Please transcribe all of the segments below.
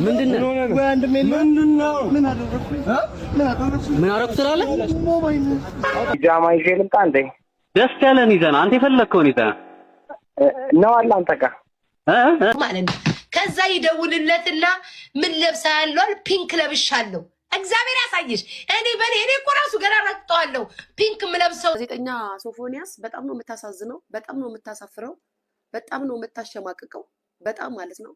ምንድነው ምን አደረኩ ትላለህ? ጃማ ይዤ ልምጣ እንዴ? ደስ ያለን ይዘና አንተ የፈለከውን ይዘና ነው አለ አንተ ጋር ማለት ነው። ከዛ ይደውልለትና ምን ለብሳለሁ? ፒንክ ለብሻለሁ። እግዚአብሔር ያሳይሽ። እኔ እኮ ራሱ ገና ረግጠዋለሁ ፒንክ የምለብሰው። ጋዜጠኛ ሶፎንያስ በጣም ነው የምታሳዝነው፣ በጣም ነው የምታሳፍረው፣ በጣም ነው የምታሸማቅቀው፣ በጣም ማለት ነው።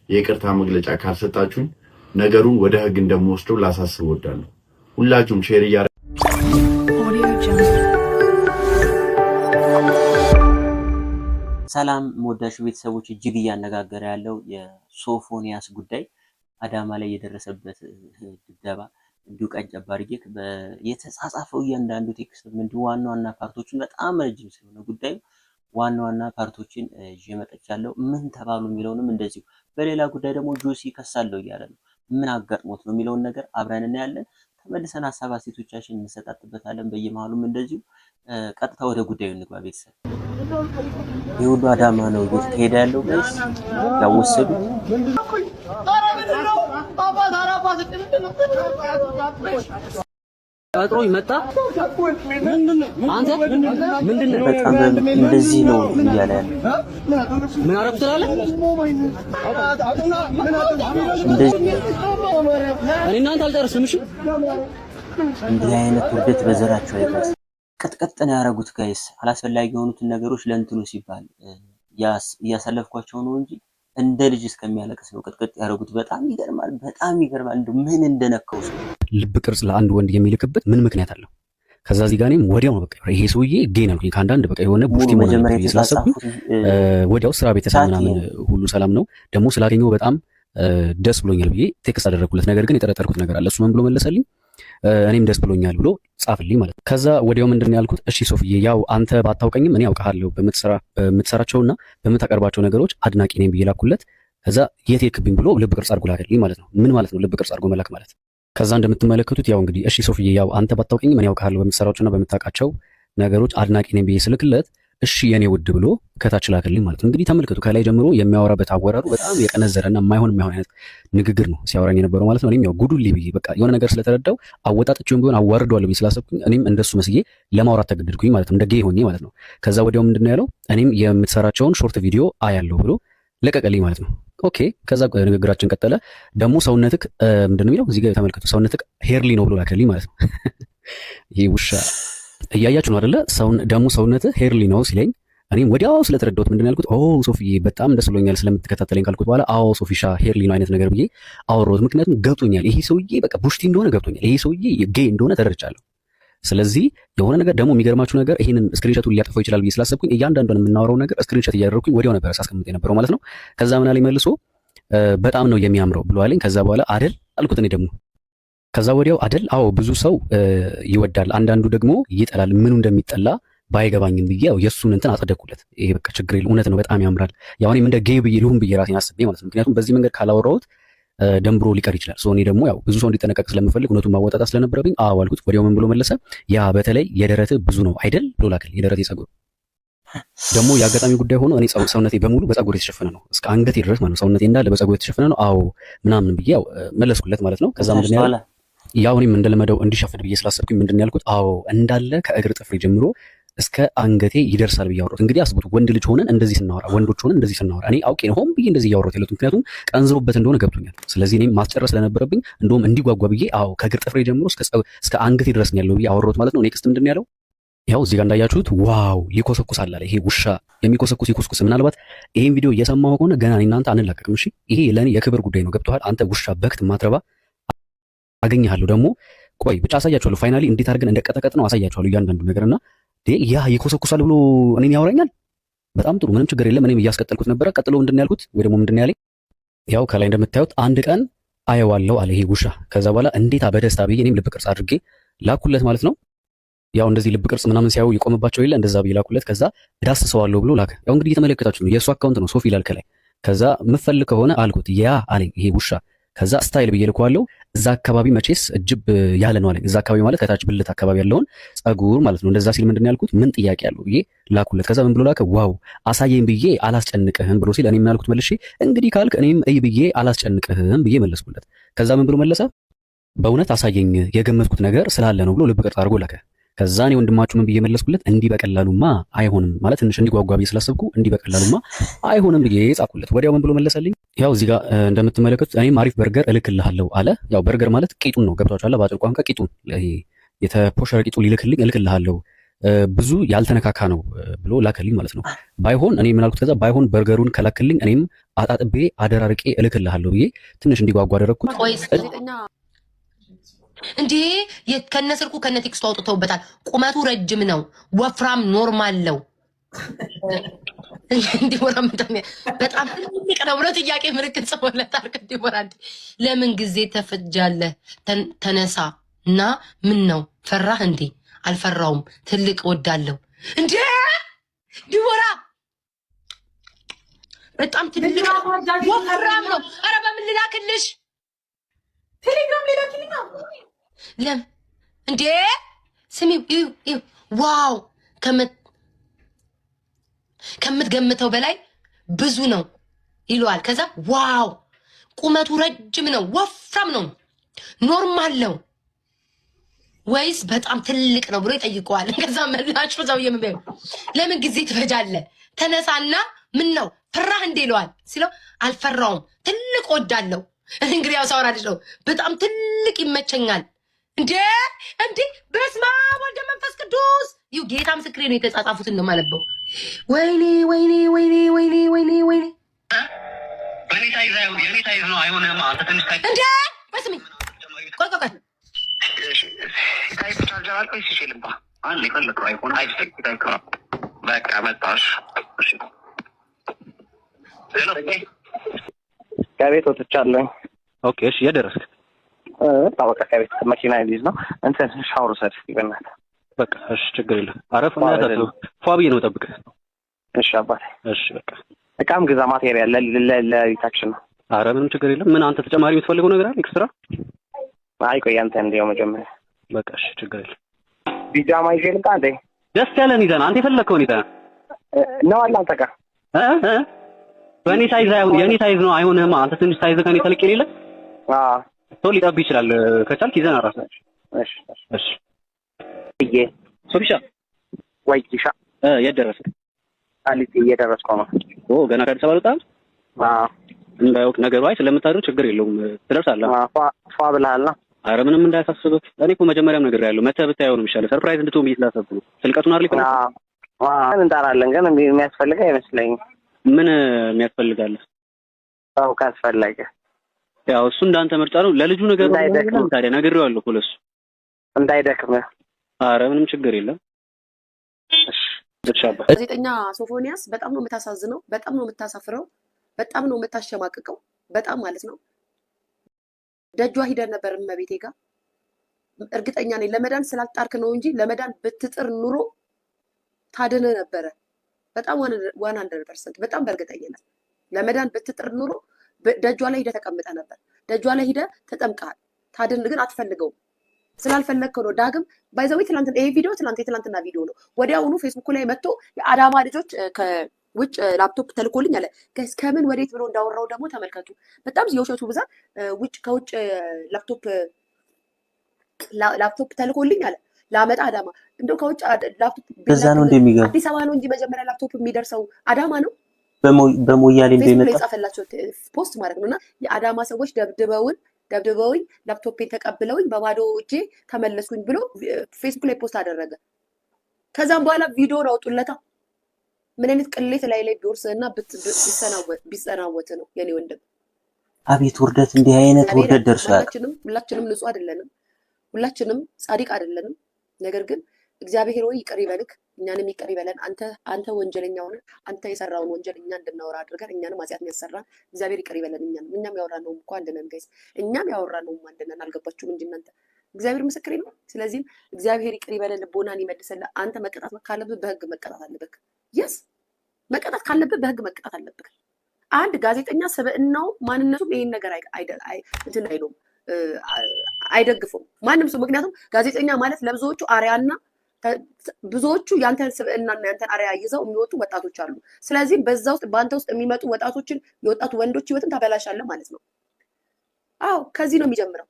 የይቅርታ መግለጫ ካልሰጣችሁኝ ነገሩን ወደ ህግ እንደምወስደው ላሳስብ እወዳለሁ። ሁላችሁም ሼር ሰላም ወዳጅ ቤተሰቦች፣ እጅግ እያነጋገረ ያለው የሶፎንያስ ጉዳይ አዳማ ላይ የደረሰበት ድብደባ እንዲሁ ቀንጨብ አድርጌ የተጻጻፈው እያንዳንዱ ቴክስት እንዲሁ ዋና ፓርቶችን በጣም ረጅም ስለሆነ ጉዳዩ ዋና ፓርቶችን ይዤ መጥቻለሁ። ምን ተባሉ የሚለውንም እንደዚሁ፣ በሌላ ጉዳይ ደግሞ ጆሲ ከሳለው እያለ ነው። ምን አጋጥሞት ነው የሚለውን ነገር አብረን እናያለን። ተመልሰን ሀሳብ አስተያየቶቻችንን እንሰጣጥበታለን። በየመሃሉም እንደዚሁ ቀጥታ ወደ ጉዳዩ እንግባ። ቤተሰብ የሁሉ አዳማ ነው እየተካሄደ ያለው ጋይስ ያወሰዱ አጥሮኝ መጣ። አንተ ምንድነው? በጣም እንደዚህ ነው እያለ ያለው። ምን አረፍ ትላለህ? እንደዚህ እኔ እናንተ አልጨርስም። እሺ እንዲህ አይነት ውርደት በዘራቸው አይደርስ። ቅጥቅጥ ነው ያደረጉት ጋይስ። አላስፈላጊ የሆኑትን ነገሮች ለእንትኑ ሲባል እያሳለፍኳቸው ነው እንጂ እንደ ልጅ እስከሚያለቅስ ነው ቅጥቅጥ ያደረጉት። በጣም ይገርማል፣ በጣም ይገርማል። እንደው ምን እንደነካው ሰው ልብ ቅርጽ ለአንድ ወንድ የሚልክበት ምን ምክንያት አለው? ከዛ እዚህ ጋር እኔም ወዲያው ነው በቃ ይሄ ሰውዬ ጌን አልኩኝ። ከአንዳንድ በቃ የሆነ ቡስቲ ሞመንት እየስላሰብኩኝ ወዲያው ስራ ቤተሰብ ምናምን ሁሉ ሰላም ነው ደግሞ ስላገኘው በጣም ደስ ብሎኛል ብዬ ቴክስት አደረኩለት። ነገር ግን የጠረጠርኩት ነገር አለ። እሱ ምን ብሎ መለሰልኝ? እኔም ደስ ብሎኛል ብሎ ጻፍልኝ ማለት ነው። ከዛ ወዲያው ምንድነው ያልኩት? እሺ ሶፍዬ፣ ያው አንተ ባታውቀኝም እኔ አውቃለሁ በምትሰራቸውና በምታቀርባቸው ነገሮች አድናቂ ነኝ ብዬ ላኩለት። ከዛ የት የክብኝ ብሎ ልብ ቅርጽ አድርጎ ላከልኝ ማለት ነው። ምን ማለት ነው ልብ ቅርጽ አድርጎ መላክ ማለት? ከዛ እንደምትመለከቱት ያው እንግዲህ እሺ ሶፍዬ፣ ያው አንተ ባታውቀኝም እኔ አውቃለሁ በምትሰራቸውና በምታውቃቸው ነገሮች አድናቂ ነኝ ብዬ ስልክለት እሺ የኔ ውድ ብሎ ከታች ላከልኝ ማለት ነው። እንግዲህ ተመልከቱ፣ ከላይ ጀምሮ የሚያወራበት አወራሩ በጣም የቀነዘረና የማይሆን አይነት ንግግር ነው ሲያወራኝ የነበረው ማለት ነው። እኔም ያው ጉዱልኝ ብዬ በቃ የሆነ ነገር ስለተረዳው አወጣጥቼውም ቢሆን አዋርደዋለሁ ብዬ ስላሰብኩኝ እኔም እንደሱ መስዬ ለማውራት ተገደድኩኝ ማለት ነው፣ እንደ ጌ ሆኜ ማለት ነው። ከዛ ወዲያው ምንድነው ያለው? እኔም የምትሰራቸውን ሾርት ቪዲዮ አያለሁ ብሎ ለቀቀልኝ ማለት ነው። ኦኬ። ከዛ ንግግራችን ቀጠለ። ደግሞ ሰውነትክ ምንድነው የሚለው እዚህ ጋር ተመልከቱ፣ ሰውነትክ ሄርሊ ነው ብሎ ላከልኝ ማለት ነው። ይሄ ውሻ እያያችሁ ነው አይደለ? ደግሞ ሰውነትህ ሄርሊ ነው ሲለኝ እኔም ወዲያው ስለተረዳሁት ምንድነው ያልኩት? ኦ ሶፊዬ በጣም ደስ ብሎኛል ስለምትከታተለኝ ካልኩት በኋላ አዎ ሶፊሻ ሄርሊ ነው አይነት ነገር ብዬ አወራሁት። ምክንያቱም ገብቶኛል፣ ይሄ ሰውዬ በቃ ቡሽቲ እንደሆነ ገብቶኛል፣ ይሄ ሰውዬ ጌይ እንደሆነ ተረድቻለሁ። ስለዚህ የሆነ ነገር ደግሞ የሚገርማችሁ ነገር ይሄንን ስክሪንሾቱን ሊያጠፋው ይችላል ብዬ ስላሰብኩኝ እያንዳንዱን የምናወራው ነገር ስክሪንሾት እያደረኩኝ ወዲያው ነበር ሳስቀምጥ የነበረው ማለት ነው። ከዛ ምን አለኝ መልሶ በጣም ነው የሚያምረው ብሎ አለኝ። ከዛ በኋላ አደል አልኩት እኔ ደግሞ። ከዛ ወዲያው አደል አዎ ብዙ ሰው ይወዳል፣ አንዳንዱ ደግሞ ይጠላል። ምኑ እንደሚጠላ ባይገባኝም ብዬ ያው የሱን እንትን አጸደቅኩለት። ይሄ በቃ ችግር የለም እውነት ነው በጣም ያምራል። ያው እኔም እንደ ጌይ ብዬ ልሁን ብዬ ራሴን አስቤ ማለት ነው። ምክንያቱም በዚህ መንገድ ካላወራሁት ደንብሮ ሊቀር ይችላል። እኔ ደግሞ ያው ብዙ ሰው እንዲጠነቀቅ ስለምፈልግ እውነቱን ማወጣጣት ስለነበረብኝ አዎ አልኩት። ወዲያው ምን ብሎ መለሰ? ያ በተለይ የደረትህ ብዙ ነው አይደል ብሎ ላከልኝ። የደረቴ ጸጉር ደግሞ የአጋጣሚ ጉዳይ ሆኖ እኔ ሰውነቴ በሙሉ በጸጉር የተሸፈነ ነው እስከ አንገቴ ድረስ ማለት ነው። ሰውነቴ እንዳለ በጸጉር የተሸፈነ ነው። አዎ ምናምን ብዬ ያው መለስኩለት ማለት ነው። ከዛ ምንድን ነው ያው እኔም እንደለመደው እንዲሸፍን ብዬ ስላሰብኩኝ ምንድን ነው ያልኩት? አዎ እንዳለ ከእግር ጥፍሬ ጀምሮ እስከ አንገቴ ይደርሳል ብዬ አወራሁት። እንግዲህ አስቡት ወንድ ልጅ ሆነን እንደዚህ ስናወራ፣ ወንዶች ሆነን እንደዚህ ስናወራ እኔ አውቄ ነው ሆን ብዬ እንደዚህ እያወራሁት ያለሁት፣ ምክንያቱም ቀንዝሮበት እንደሆነ ገብቶኛል። ስለዚህ እኔም ማስጨረስ ስለነበረብኝ እንደውም እንዲጓጓ ብዬ አዎ ከእግር ጥፍሬ ጀምሮ እስከ አንገቴ ድረስ ነው ያለው ብዬ አወራሁት ማለት ነው። ኔክስት ምንድን ነው ያለው? ያው እዚህ ጋር እንዳያችሁት ዋው ይኮሰኩሳል አለ። ይሄ ውሻ የሚኮሰኩስ ይኮስኩስ። ምናልባት ይሄን ቪዲዮ እየሰማሁ ከሆነ ገና እናንተ አንላቀቅም። እሺ ይሄ ለኔ የክብር ጉዳይ ነው። ገብቶሃል? አንተ ውሻ በክት ማትረባ አገኘሃለሁ። ደግሞ ቆይ ብቻ አሳያችኋለሁ። ፋይናሊ እንዴት አድርገን እንደቀጠቀጥ ነው አሳያችኋለሁ እያንዳንዱ ነገርና ያ ይኮሰኩሳል ብሎ እኔን ያወራኛል። በጣም ጥሩ ምንም ችግር የለም። እኔም እያስቀጠልኩት ነበረ። ቀጥሎ ምንድን ነው ያልኩት ወይ ደግሞ ምንድን ነው ያለኝ? ያው ከላይ እንደምታዩት አንድ ቀን አየዋለሁ አለ ይሄ ውሻ። ከዛ በኋላ እንዴታ በደስታ ብዬ እኔም ልብ ቅርጽ አድርጌ ላኩለት ማለት ነው። ያው እንደዚህ ልብ ቅርጽ ምናምን ሲያዩ ይቆምባቸው የለ እንደዛ ብዬ ላኩለት። ከዛ እዳስሰዋለሁ ብሎ ላከ። ያው እንግዲህ እየተመለከታችሁ ነው የእሱ አካውንት ነው ሶፊ ይላል ከላይ። ከዛ ምፈልግ ከሆነ አልኩት ያ አለኝ ይሄ ውሻ። ከዛ ስታይል ብዬ ልኳለሁ። እዛ አካባቢ መቼስ እጅብ ያለ ነው አለኝ። እዛ አካባቢ ማለት ከታች ብልት አካባቢ ያለውን ጸጉር ማለት ነው። እንደዛ ሲል ምንድን ነው ያልኩት? ምን ጥያቄ አለው ብዬ ላኩለት። ከዛ ምን ብሎ ላከ? ዋው አሳየኝ ብዬ አላስጨንቅህም ብሎ ሲል እኔ ምን አልኩት መልሼ፣ እንግዲህ ካልክ እኔም እይ ብዬ አላስጨንቅህም ብዬ መለስኩለት። ከዛ ምን ብሎ መለሰ? በእውነት አሳየኝ የገመትኩት ነገር ስላለ ነው ብሎ ልብ ቅርጽ አድርጎ ላከ። ከዛ እኔ ወንድማችሁ ምን ብዬ መለስኩለት? እንዲህ በቀላሉማ አይሆንም ማለት ትንሽ እንዲጓጓ ብዬ ስላሰብኩ እንዲህ በቀላሉማ አይሆንም ብዬ ጻፍኩለት። ወዲያው ምን ብሎ መለሰልኝ? ያው እዚህ ጋር እንደምትመለከቱት እኔም አሪፍ በርገር እልክልሃለሁ አለ። ያው በርገር ማለት ቂጡን ነው፣ ገብቷችኋል? በአጭር ቋንቋ ቂጡን፣ ይሄ የተፖሸረ ቂጡ ሊልክልኝ እልክልሃለሁ ብዙ ያልተነካካ ነው ብሎ ላከልኝ ማለት ነው። ባይሆን እኔ ምን አልኩት? ከዛ ባይሆን በርገሩን ከላክልኝ እኔም አጣጥቤ አደራርቄ እልክልሃለሁ ብዬ ትንሽ እንዲጓጓ አደረግኩት። እንዴ ከነስልኩ ከነ ቴክስቱ አውጥተውበታል። ቁመቱ ረጅም ነው፣ ወፍራም ኖርማል ነው። እንዲወራ በጣም ትልቅ ነው ብሎ ጥያቄ ምልክት ጽፎለታል። እንዲወራ ለምን ጊዜ ተፈጃለህ? ተነሳ እና ምን ነው ፈራህ እንዴ? አልፈራውም፣ ትልቅ ወዳለሁ። እንዴ ዲወራ በጣም ትልቅ ወፍራም ነው። ኧረ በምን ልላክልሽ? ቴሌግራም ሌላኪልኝ ነው። ለም እንዴ ስሚ፣ ዋው ከምትገምተው በላይ ብዙ ነው ይለዋል። ከዛ ዋው ቁመቱ ረጅም ነው፣ ወፍራም ነው፣ ኖርማል ነው ወይስ በጣም ትልቅ ነው ብሎ ይጠይቀዋል። ከዛ መላችሁ ሰው የምበዩ ለምን ጊዜ ትፈጃለህ? ተነሳና ምን ነው ፈራህ እንዴ ይለዋል። ሲለው አልፈራውም፣ ትልቅ ወዳለሁ። እንግዲህ ያው ሳወራልሽ ነው። በጣም ትልቅ ይመቸኛል። እንዴ በስመ አብ ወልደ መንፈስ ቅዱስ ይው ጌታ ምስክሬ ነው። የተጻጻፉትን ነው ማለበው። ወይኔ ወይኔ ወይኔ ወይኔ ወይኔ ወይኔ በኔ ታይዝ ነው አይሆንም። አንተ ትንሽ እንዴ በስሚ ቆይ ታይፕ ቻርጀር አልቆ ይችላልባ አንዴ ፈለከው አይፎን አይስቲክ ታይፕ በቃ መጣሽ። እሺ ከቤት ወጥቻለሁ። ኦኬ እሺ የደረስክ ታወቀ ከቤት መኪና ይይዝ ነው እንትን ሻወር ሰድ ይበናል። በቃ እሺ ችግር የለም። አረፍ እናታችሁ ፏብዬ ነው ጠብቀህ። እሺ አባቴ እሺ በቃ እቃም ግዛ ማቴሪያል ለሪታክሽን ነው። አረ ምንም ችግር የለም። ምን አንተ ተጨማሪ የምትፈልገው ነገር አለ ኤክስትራ? አይ ቆይ አንተ እንደው መጀመሪያ በቃ እሺ ችግር የለም። ቢጃማ ይዤ ልምጣ እንዴ? ደስ ያለን ይዘና አንተ የፈለከውን ይዘና ነው አለ አንተ ጋር በእኔ ሳይዝ አይሆን የኔ ሳይዝ ነው አይሆንህማ። አንተ ትንሽ ሳይዝ ከኔ ተልቅ የሌለ ሰው ሊጠብ ይችላል። ከቻልክ ይዘና ራስህ። እሺ እሺ ይሄ ሶፊሻ ወይቲሻ የት ደረስክ? አሊቲ እየደረስኩ ነው። ገና ከአዲስ አበባ ልወጣ? እንዳይወቅ ነገሩ። አይ ስለምታደርግ ችግር የለውም ትደርሳለህ። ፏ ብለሃል። አረ ምንም እንዳያሳስብህ። እኔ እኮ መጀመሪያም ነገር ያለው መተህ ብታየው ነው የሚሻለው። ሰርፕራይዝ እንድትሆን ብዬ ስላሰብኩ ነው። ስልቀቱን አይደል? እንጠራለን ግን የሚያስፈልግ አይመስለኝም። ምን የሚያስፈልጋል? ሰው ካስፈለገ ያው እሱ እንዳንተ ምርጫ ነው። ለልጁ ነገር ነው ታዲያ ነግሬዋለሁ እኮ ለእሱ እንዳይደክም። አረ ምንም ችግር የለም። ጋዜጠኛ ሶፎንያስ በጣም ነው የምታሳዝነው፣ በጣም ነው የምታሳፍረው፣ በጣም ነው የምታሸማቅቀው። በጣም ማለት ነው። ደጇ ሂደን ነበር እመቤቴ ጋር። እርግጠኛ ነኝ ለመዳን ስላልጣርክ ነው እንጂ ለመዳን ብትጥር ኑሮ ታድነ ነበረ። በጣም 100% በጣም በእርግጠኝነት ለመዳን ብትጥር ኑሮ ደጇ ላይ ሂደህ ተቀምጠ ነበር። ደጇ ላይ ሂደህ ተጠምቀሃል። ታድን ግን አትፈልገውም። ስላልፈለግከው ነው። ዳግም ባይዘዊ ትናንትና ይሄ ቪዲዮ ትናንትና ቪዲዮ ነው። ወዲያውኑ ፌስቡክ ላይ መጥቶ የአዳማ ልጆች ከውጭ ላፕቶፕ ተልኮልኝ አለ። ከምን ወዴት ብሎ እንዳወራው ደግሞ ተመልከቱ። በጣም የውሸቱ ብዛት። ከውጭ ላፕቶፕ ተልኮልኝ አለ ላመጣ አዳማ። እንደው ከውጭ ላፕቶፕ በዛ ነው እንደሚገባ አዲስ አበባ ነው እንጂ መጀመሪያ ላፕቶፕ የሚደርሰው አዳማ ነው። በሞያሌ እንደሚመጣ የጻፈላቸው ፖስት ማድረግ ነውና የአዳማ ሰዎች ደብድበውኝ ላፕቶፔን ተቀብለውኝ በባዶ እጄ ተመለስኩኝ ብሎ ፌስቡክ ላይ ፖስት አደረገ። ከዛም በኋላ ቪዲዮን አውጡለታ። ምን አይነት ቅሌት ላይ ቢወርስና ቢጸናወት ነው የኔ ወንድም። አቤት ውርደት! እንዲህ አይነት ውርደት ደርሷል። ሁላችንም ንጹህ አይደለንም፣ ሁላችንም ጻድቅ አይደለንም። ነገር ግን እግዚአብሔር ወይ ይቅር ይበልክ፣ እኛንም ይቅር ይበለን። አንተ ወንጀለኛ ሆነ አንተ የሰራውን ወንጀል እኛ እንድናወራ አድርገን እኛንም ኃጢአት የሚያሰራን እግዚአብሔር ይቅር ይበለን። እኛም ያወራነውም እኮ አንድ ነን ጋይስ፣ እኛም ያወራነውም አንድ ነን። አልገባችሁም እንጂ እናንተ። እግዚአብሔር ምስክሬ ነው። ስለዚህም እግዚአብሔር ይቅር ይበለን፣ ልቦናን ይመልስልህ። አንተ መቀጣት ካለብህ በህግ መቀጣት አለብህ። የስ መቀጣት ካለብህ በህግ መቀጣት አለብህ። አንድ ጋዜጠኛ ስብዕናው ማንነቱም ይሄን ነገር እንትን አይለውም አይደግፈውም ማንም ሰው። ምክንያቱም ጋዜጠኛ ማለት ለብዙዎቹ አርያና ብዙዎቹ ያንተን ስብዕናና ያንተን አርያ ይዘው የሚወጡ ወጣቶች አሉ። ስለዚህ በዛ ውስጥ በአንተ ውስጥ የሚመጡ ወጣቶችን የወጣቱ ወንዶች ህይወትን ታበላሻለህ ማለት ነው። አዎ ከዚህ ነው የሚጀምረው።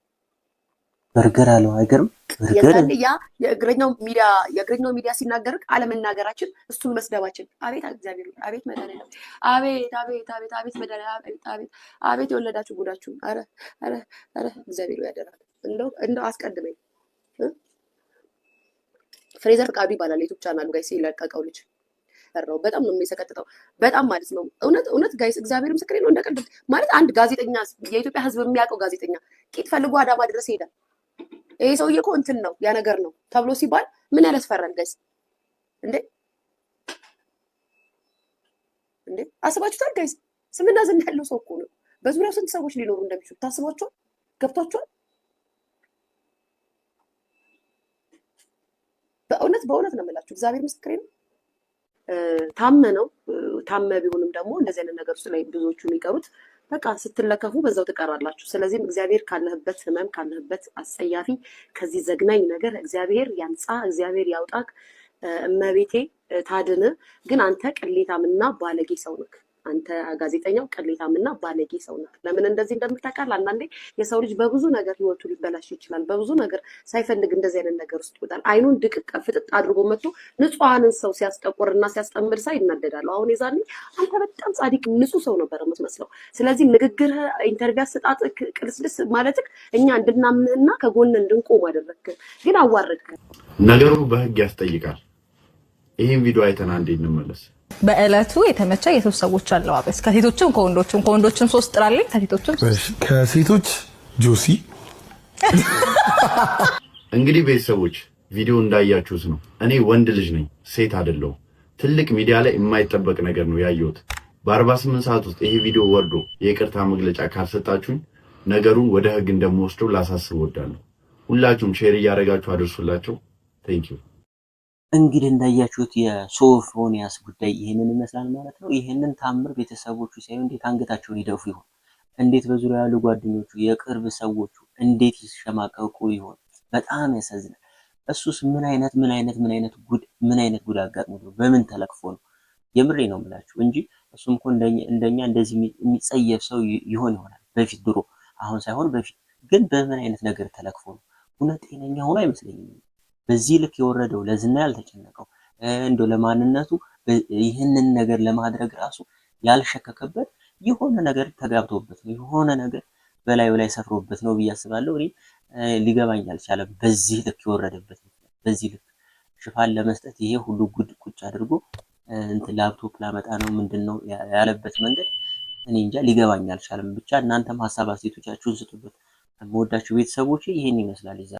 በርገር አለው አይገርም? በርገር ያ የእግረኛው ሚዲያ ሲናገር አለመናገራችን እሱን መስደባችን። አቤት እግዚአብሔር፣ አቤት መድኃኒዓለም፣ አቤት አቤት አቤት አቤት መድኃኒዓለም፣ አቤት አቤት የወለዳችሁ ጉዳችሁ። አረ አረ አረ እግዚአብሔር ያደራል። እንደው አስቀድመኝ። ፍሬዘር ፍቃዱ ይባላል ዩቲዩብ ቻናሉ ጋይስ የለቀቀው ልጅ ፈራው። በጣም ነው የሚሰቀጥጠው፣ በጣም ማለት ነው። እውነት ጋይስ እግዚአብሔር ምስክሬ ነው። እንደቀልድ ማለት አንድ ጋዜጠኛ የኢትዮጵያ ህዝብ የሚያውቀው ጋዜጠኛ ቂጥ ፈልጎ አዳማ ድረስ ይሄዳል። ይሄ ሰውዬ እኮ እንትን ነው ያ ነገር ነው ተብሎ ሲባል ምን ያለስፈራል ጋይስ? እንዴ አስባችሁታል ጋይስ? ስምና ዝና ያለው ሰው እኮ ነው። በዙሪያው ስንት ሰዎች ሊኖሩ እንደሚችሉ ታስባችኋል? ገብቷችኋል? በእውነት ነው የምላችሁ። እግዚአብሔር ምስክሬ ነው። ታመ ቢሆንም ደግሞ እንደዚህ አይነት ነገር ላይ ብዙዎቹ የሚቀሩት በቃ ስትለከፉ በዛው ትቀራላችሁ። ስለዚህም እግዚአብሔር ካለህበት ህመም ካለህበት አስጸያፊ ከዚህ ዘግናኝ ነገር እግዚአብሔር ያንጻ፣ እግዚአብሔር ያውጣክ። እመቤቴ ታድን። ግን አንተ ቅሌታምና ባለጌ ሰው ነህ። አንተ ጋዜጠኛው ቅሌታምና ባለጌ ሰው ነህ። ለምን እንደዚህ እንደምታውቃል? አንዳንዴ የሰው ልጅ በብዙ ነገር ህይወቱ ሊበላሽ ይችላል። በብዙ ነገር ሳይፈልግ እንደዚህ አይነት ነገር ውስጥ ይወጣል። አይኑን ድቅቅ ፍጥጥ አድርጎ መጥቶ ንጹሐንን ሰው ሲያስጠቁርና ሲያስጠምድ ሳይ ይናደዳሉ። አሁን የዛኔ አንተ በጣም ጻድቅ ንጹህ ሰው ነበር የምትመስለው። ስለዚህ ንግግርህ፣ ኢንተርቪው አሰጣጥህ፣ ቅልስልስ ማለትህ እኛ እንድናምንህና ከጎን እንድንቆም አደረግክ። ግን አዋረድክ። ነገሩ በህግ ያስጠይቃል። ይህን ቪዲዮ አይተና እንዴ እንመለስ። በእለቱ የተመቸ የሶስት ሰዎች አለባበስ ከሴቶችም ከወንዶችም ሶስት ጥራልኝ። ከሴቶች ጆሲ። እንግዲህ ቤተሰቦች ቪዲዮ እንዳያችሁት ነው። እኔ ወንድ ልጅ ነኝ፣ ሴት አይደለሁም። ትልቅ ሚዲያ ላይ የማይጠበቅ ነገር ነው ያየሁት። በ48 ሰዓት ውስጥ ይሄ ቪዲዮ ወርዶ የይቅርታ መግለጫ ካልሰጣችሁኝ ነገሩን ወደ ህግ እንደምወስደው ላሳስብ እወዳለሁ። ሁላችሁም ሼር እያደረጋችሁ አድርሱላቸው። ቴንክ ዩ። እንግዲህ እንዳያችሁት የሶፎንያስ ጉዳይ ይሄንን ይመስላል ማለት ነው። ይሄንን ታምር ቤተሰቦቹ ሳይሆን እንዴት አንገታቸውን ይደፉ ይሆን? እንዴት በዙሪያ ያሉ ጓደኞቹ፣ የቅርብ ሰዎቹ እንዴት ይሸማቀቁ ይሆን? በጣም ያሳዝናል። እሱስ ምን አይነት ጉድ አጋጥሞት ነው? በምን ተለክፎ ነው? የምሬ ነው የምላችሁ እንጂ እሱም እኮ እንደኛ እንደዚህ የሚጸየፍ ሰው ይሆናል በፊት ድሮ፣ አሁን ሳይሆን በፊት። ግን በምን አይነት ነገር ተለክፎ ነው? እውነት ጤነኛ ሆኖ አይመስለኝም። በዚህ ልክ የወረደው ለዝና ያልተጨነቀው እንደው ለማንነቱ ይህንን ነገር ለማድረግ ራሱ ያልሸከከበት የሆነ ነገር ተጋብቶበት ነው፣ የሆነ ነገር በላዩ ላይ ሰፍሮበት ነው ብዬ አስባለሁ። እኔ ሊገባኝ አልቻለም በዚህ ልክ የወረደበት። በዚህ ልክ ሽፋን ለመስጠት ይሄ ሁሉ ጉድ ቁጭ አድርጎ እንትን ላፕቶፕ ላመጣ ነው ምንድነው ያለበት መንገድ እኔ እንጃ ሊገባኝ አልቻለም። ብቻ እናንተም ሀሳብ አስተያየቶቻችሁን ስጡበት። የምወዳችሁ ቤተሰቦች ይሄን ይመስላል።